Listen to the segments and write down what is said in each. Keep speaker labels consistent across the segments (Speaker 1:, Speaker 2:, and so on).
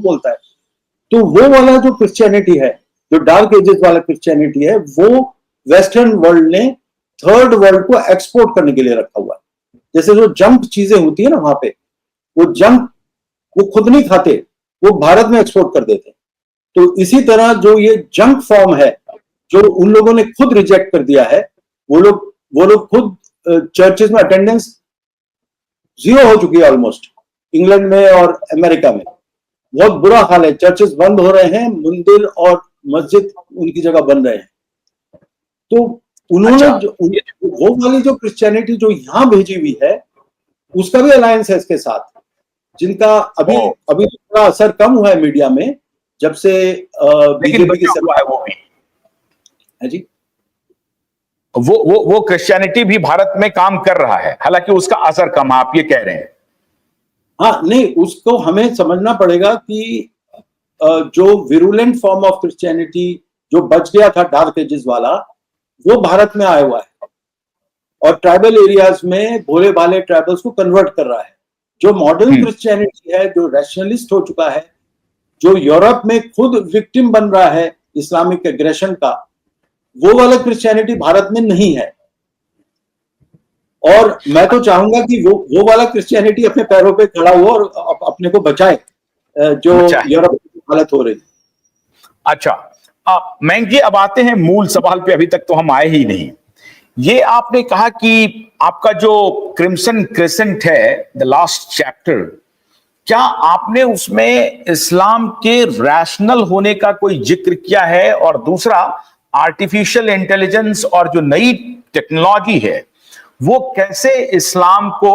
Speaker 1: बोलता है। तो वो वाला जो क्रिश्चियनिटी है, जो डार्क एजेस वाला क्रिश्चियनिटी है, वो वेस्टर्न वर्ल्ड ने थर्ड वर्ल्ड को एक्सपोर्ट करने के लिए रखा हुआ है। जैसे जो जंक चीजें होती है ना वहां पे, वो जंक वो खुद नहीं खाते, वो भारत में एक्सपोर्ट कर देते। तो इसी तरह जो ये जंक फॉर्म है, जो उन लोगों ने खुद रिजेक्ट कर दिया है, वो लोग खुद चर्चेस में अटेंडेंस जीरो हो चुकी है ऑलमोस्ट, इंग्लैंड में और अमेरिका में बहुत बुरा हाल है। चर्चेस बंद हो रहे हैं, मंदिर और मस्जिद उनकी जगह बन रहे हैं। तो उन्होंने वो वाली जो क्रिश्चियनिटी जो यहां भेजी हुई है, उसका भी अलायंस है इसके साथ, जिनका अभी थोड़ा असर कम हुआ है मीडिया में जब से बीजेपी की सरकार
Speaker 2: वो भी
Speaker 1: है जी।
Speaker 2: वो क्रिश्चियनिटी भी भारत में काम कर रहा है, हालांकि उसका असर कम, आप ये कह रहे हैं।
Speaker 1: हाँ, नहीं, उसको हमें समझना पड़ेगा कि जो विरुलेंट फॉर्म ऑफ क्रिश्चियनिटी जो बच गया था डार्क एजेस वाला, वो भारत में आया हुआ है और ट्राइबल एरियाज में भोले भाले ट्राइबल्स को कन्वर्ट कर रहा है। जो मॉडर्न क्रिश्चियनिटी है, जो रैशनलिस्ट हो चुका है, जो यूरोप में खुद विक्टिम बन रहा है इस्लामिक एग्रेशन का, वो वाला क्रिश्चियनिटी भारत में नहीं है। और मैं तो चाहूंगा कि वो वाला क्रिश्चियनिटी अपने पैरों पे खड़ा हुआ और अपने को बचाए जो यूरोप की हालत हो रही है।
Speaker 2: अच्छा, मैं जी अब आते हैं मूल सवाल पे, अभी तक तो हम आए ही नहीं। ये आपने कहा कि आपका जो क्रिम्सन क्रिसेंट है, द लास्ट चैप्टर, क्या आपने उसमें इस्लाम के रैशनल होने का कोई जिक्र किया है? और दूसरा, आर्टिफिशियल इंटेलिजेंस और जो नई टेक्नोलॉजी है वो कैसे इस्लाम को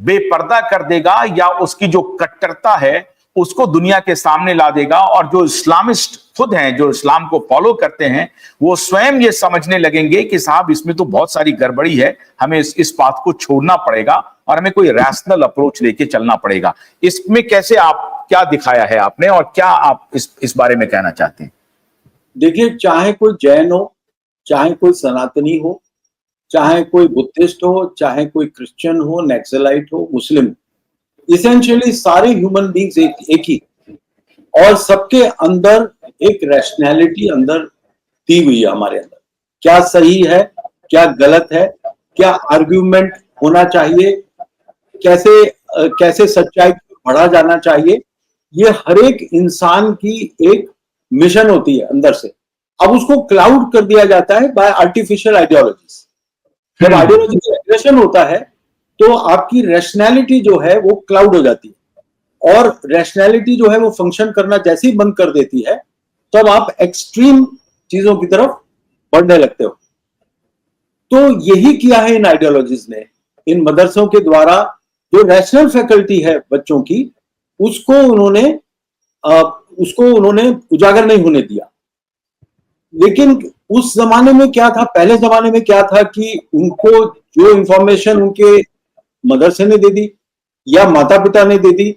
Speaker 2: बेपर्दा कर देगा या उसकी जो कट्टरता है उसको दुनिया के सामने ला देगा, और जो इस्लामिस्ट खुद हैं, जो इस्लाम को फॉलो करते हैं, वो स्वयं ये समझने लगेंगे कि साहब इसमें तो बहुत सारी गड़बड़ी है, हमें इस बात को छोड़ना पड़ेगा और हमें कोई रैशनल अप्रोच लेके चलना पड़ेगा। इसमें कैसे आप क्या दिखाया है आपने, और क्या आप इस बारे में कहना चाहते हैं?
Speaker 1: देखिए, चाहे कोई जैन हो, चाहे कोई सनातनी हो, चाहे कोई बुद्धिस्ट हो, चाहे कोई क्रिश्चियन हो, नक्सलाइट हो, मुस्लिम, इसेंशियली सारे ह्यूमन बींग्स एक ही, और सबके अंदर एक रैशनैलिटी अंदर दी हुई है हमारे अंदर। क्या सही है, क्या गलत है, क्या आर्ग्यूमेंट होना चाहिए, कैसे सच्चाई को बढ़ा जाना चाहिए, ये हर एक इंसान की एक मिशन होती है अंदर से। अब उसको क्लाउड कर दिया जाता है बाय आर्टिफिशियल आइडियोलॉजीज। जब आइडियोलॉजिकल एग्रेशन होता है तो आपकी रैशनैलिटी जो है वो क्लाउड हो जाती है, और रैशनैलिटी जो है वो फंक्शन करना जैसे ही बंद कर देती है तब आप एक्सट्रीम चीजों की तरफ बढ़ने लगते हो। तो यही किया है इन आइडियोलॉजीज ने, इन मदरसों के द्वारा। जो रैशनल फैकल्टी है बच्चों की, उसको उन्होंने उजागर नहीं होने दिया। लेकिन उस जमाने में क्या था, पहले जमाने में क्या था कि उनको जो इंफॉर्मेशन उनके मदरसे ने दे दी या माता पिता ने दे दी,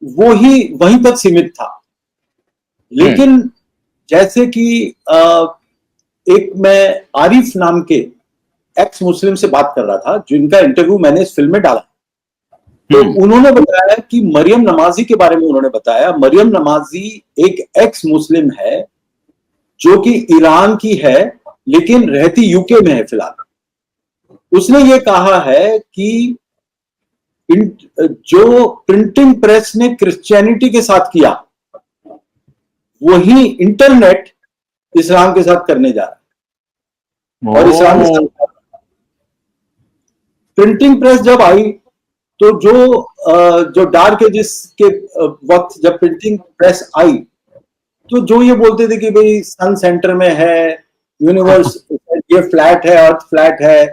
Speaker 1: वो ही वहीं तक सीमित था। लेकिन जैसे कि एक मैं आरिफ नाम के एक्स मुस्लिम से बात कर रहा था, जिनका इंटरव्यू मैंने इस फिल्म में डाला, तो उन्होंने बताया कि मरियम नमाजी के बारे में उन्होंने बताया। मरियम नमाजी एक एक्स मुस्लिम है जो कि ईरान की है लेकिन रहती यूके में है फिलहाल। उसने ये कहा है कि जो प्रिंटिंग प्रेस ने क्रिश्चियनिटी के साथ किया, वही इंटरनेट इस्लाम के साथ करने जा रहा है। और इस्लाम के साथ प्रिंटिंग प्रेस जब आई तो जो डार्क एजेस के वक्त जब प्रिंटिंग प्रेस आई, तो जो ये बोलते थे कि भाई सन सेंटर में है, यूनिवर्स ये फ्लैट है, अर्थ फ्लैट है,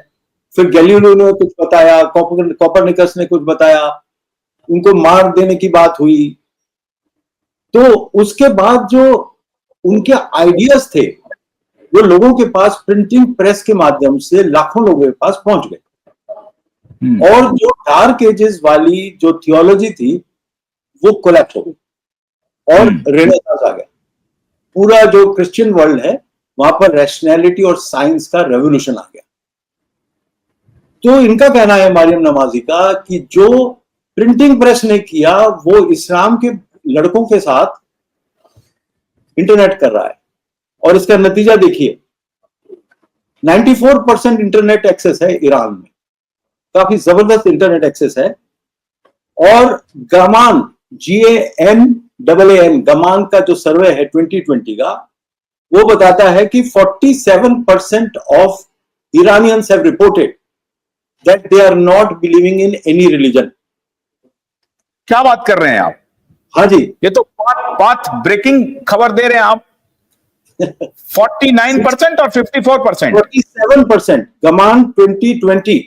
Speaker 1: फिर गैलीलियो ने कुछ बताया, कोपरनिकस ने कुछ बताया, उनको मार देने की बात हुई। तो उसके बाद जो उनके आइडियाज थे वो लोगों के पास प्रिंटिंग प्रेस के माध्यम से लाखों लोगों के पास पहुंच गए। और जो डार्क एजेस वाली जो थियोलॉजी थी वो कोलैप्स हो गई और रेनेसांस आ गया। पूरा जो क्रिश्चियन वर्ल्ड है वहां पर रैशनैलिटी और साइंस का रेवोल्यूशन आ गया। तो इनका कहना है मरियम नमाजी का कि जो प्रिंटिंग प्रेस ने किया वो इस्लाम के लड़कों के साथ इंटरनेट कर रहा है, और इसका नतीजा देखिए, 94% इंटरनेट एक्सेस है ईरान में, काफी जबरदस्त इंटरनेट एक्सेस है। और गमान GAMAAN गमान का जो सर्वे है 2020 का, वो बताता है कि 47% of Iranians have reported that they are not believing in any religion.
Speaker 2: क्या बात कर रहे हैं आप?
Speaker 1: हाँ जी,
Speaker 2: ये तो पाथ ब्रेकिंग खबर दे रहे हैं आप। 49% और 54%?
Speaker 1: 47%, Gaman 2020,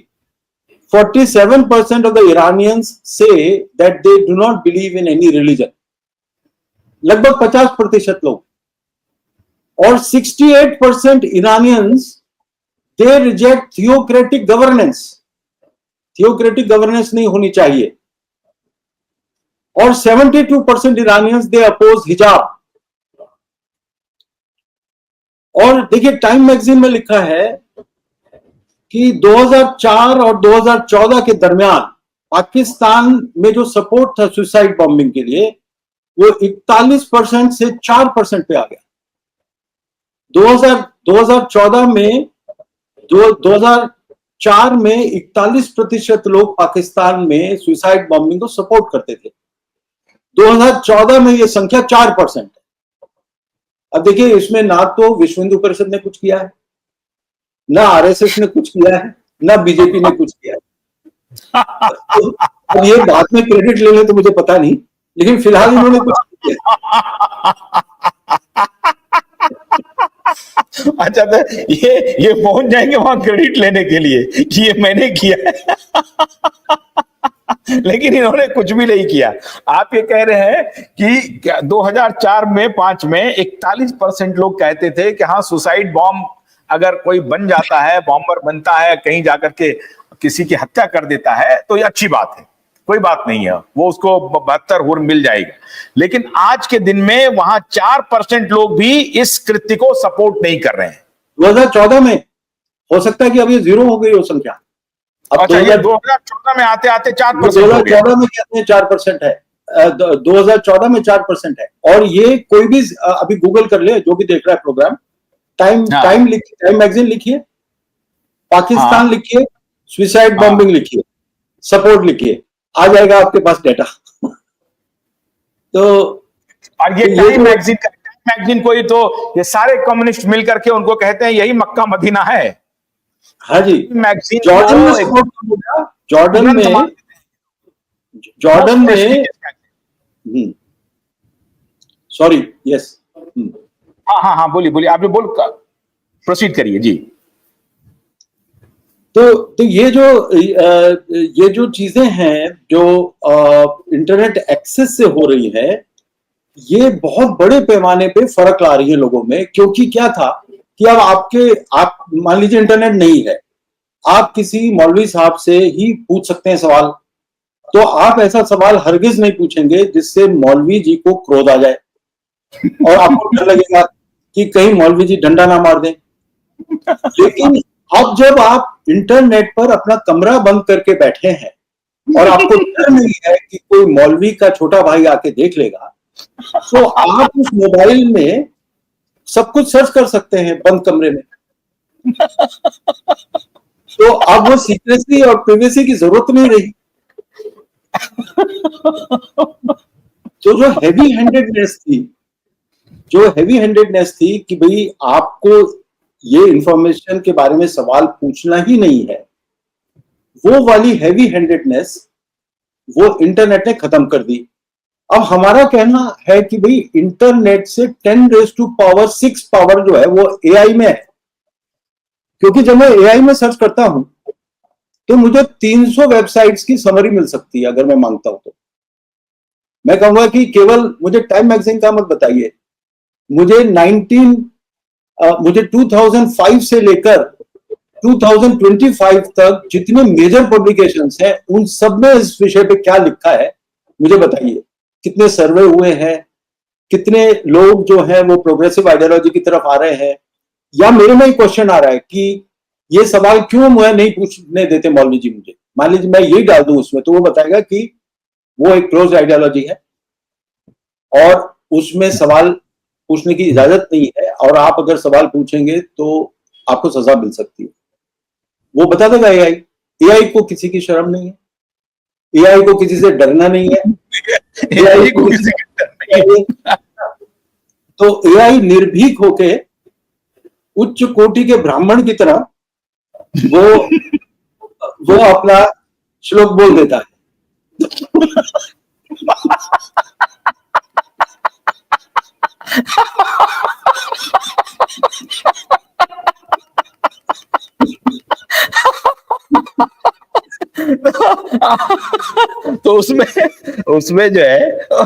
Speaker 1: 47% of the Iranians say that they do not believe in any religion. लगभग 50% लोग। और 68% Iranians they reject theocratic governance. Theocratic governance नहीं होनी चाहिए। और 72% Iranians they oppose hijab. और देखिए, टाइम मैगजीन में लिखा है कि 2004 और 2014 के दरमियान पाकिस्तान में जो सपोर्ट था सुसाइड बॉम्बिंग के लिए, वो 41% से 4% पे आ गया। 2014 में 2004 में 41% लोग पाकिस्तान में सुसाइड बॉम्बिंग को सपोर्ट करते थे। 2014 में ये संख्या 4% है। अब देखिए, इसमें ना तो विश्व हिंदू परिषद ने कुछ किया है, ना RSS ने कुछ किया है, ना बीजेपी ने कुछ किया है। तो अब ये बाद में क्रेडिट ले लें तो मुझे पता नहीं, लेकिन फिलहाल इन्होंने कुछ किया।
Speaker 2: अच्छा, तो ये पहुंच जाएंगे वहां क्रेडिट लेने के लिए कि ये मैंने किया है। लेकिन इन्होंने कुछ भी नहीं किया। आप ये कह रहे हैं कि 2004 में 5 में 41% लोग कहते थे कि हाँ, सुसाइड बॉम्ब अगर कोई बन जाता है, बॉम्बर बनता है, कहीं जाकर के किसी की हत्या कर देता है, तो ये अच्छी बात है, कोई बात नहीं है, वो उसको 72 हुर्र मिल जाएगा। लेकिन आज के दिन में वहां 4% लोग भी इस कृत्य को सपोर्ट नहीं कर रहे हैं।
Speaker 1: 2014 में हो सकता है कि अब ये 0 हो गई हो संख्या। अब
Speaker 2: अच्छा, ये 2014 में आते आते 4%
Speaker 1: 2014 में कहते हैं 4% है, 2014 में 4% है। और ये कोई भी अभी गूगल कर ले, जो भी देख रहा है प्रोग्राम, टाइम मैगजीन लिखिए, पाकिस्तान लिखिए, सुसाइड बॉम्बिंग लिखिए, सपोर्ट लिखिए, आ जाएगा आपके पास डेटा। तो
Speaker 2: और ये टाइम मैगजीन को ही तो ये सारे कम्युनिस्ट मिलकर के उनको कहते हैं यही मक्का मदीना है।
Speaker 1: हाँ जी,
Speaker 2: मैगजीन
Speaker 1: जॉर्डन में सपोर्ट करूंगा, जॉर्डन में सॉरी, यस,
Speaker 2: हाँ, बोलिए, आप बोल प्रोसीड करिए जी।
Speaker 1: तो ये जो चीजें हैं जो इंटरनेट एक्सेस से हो रही है, ये बहुत बड़े पैमाने पे फर्क ला रही है लोगों में। क्योंकि क्या था कि अब आप मान लीजिए इंटरनेट नहीं है, आप किसी मौलवी साहब से ही पूछ सकते हैं सवाल, तो आप ऐसा सवाल हरगिज नहीं पूछेंगे जिससे मौलवी जी को क्रोध आ जाए और आपको डर लगेगा कि कहीं मौलवी जी डंडा ना मार दें। लेकिन अब जब आप इंटरनेट पर अपना कमरा बंद करके बैठे हैं और आपको डर नहीं है कि कोई मौलवी का छोटा भाई आके देख लेगा, तो आप उस मोबाइल में सब कुछ सर्च कर सकते हैं बंद कमरे में। तो अब वो सीक्रेसी और प्राइवेसी की जरूरत नहीं रही। तो जो हैवी हैंडेडनेस थी कि भाई आपको ये इंफॉर्मेशन के बारे में सवाल पूछना ही नहीं है, वो वाली हैवी हैंडेडनेस वो इंटरनेट ने खत्म कर दी। अब हमारा कहना है कि भाई इंटरनेट से 10⁻⁶ पावर जो है वो AI में है। क्योंकि जब मैं AI में सर्च करता हूं तो मुझे 300 वेबसाइट्स की समरी मिल सकती है अगर मैं मांगता हूं तो। मैं कहूंगा कि केवल मुझे टाइम मैगजीन का मत बताइए, मुझे 2005 से लेकर 2025 तक जितने मेजर पब्लिकेशंस हैं उन सब में इस विषय पे क्या लिखा है मुझे बताइए। कितने सर्वे हुए हैं, कितने लोग जो हैं वो प्रोग्रेसिव आइडियोलॉजी की तरफ आ रहे हैं, या मेरे में क्वेश्चन आ रहा है कि ये सवाल क्यों मुझे नहीं पूछने देते मौलवी जी मुझे। मान लीजिए मैं यही डाल दूं उसमें, तो वो बताएगा कि वो एक क्लोज आइडियोलॉजी है। और उसमें सवाल पूछने की इजाजत नहीं है, और आप अगर सवाल पूछेंगे तो आपको सजा मिल सकती है। वो बता देगा एआई। एआई को किसी की शर्म नहीं है, एआई को किसी से डरना नहीं है,
Speaker 2: एआई को किसी का डर नहीं है।
Speaker 1: तो एआई निर्भीक होके उच्च कोटि के ब्राह्मण की तरह वो अपना श्लोक बोल देता है।
Speaker 2: तो उसमें उसमें जो है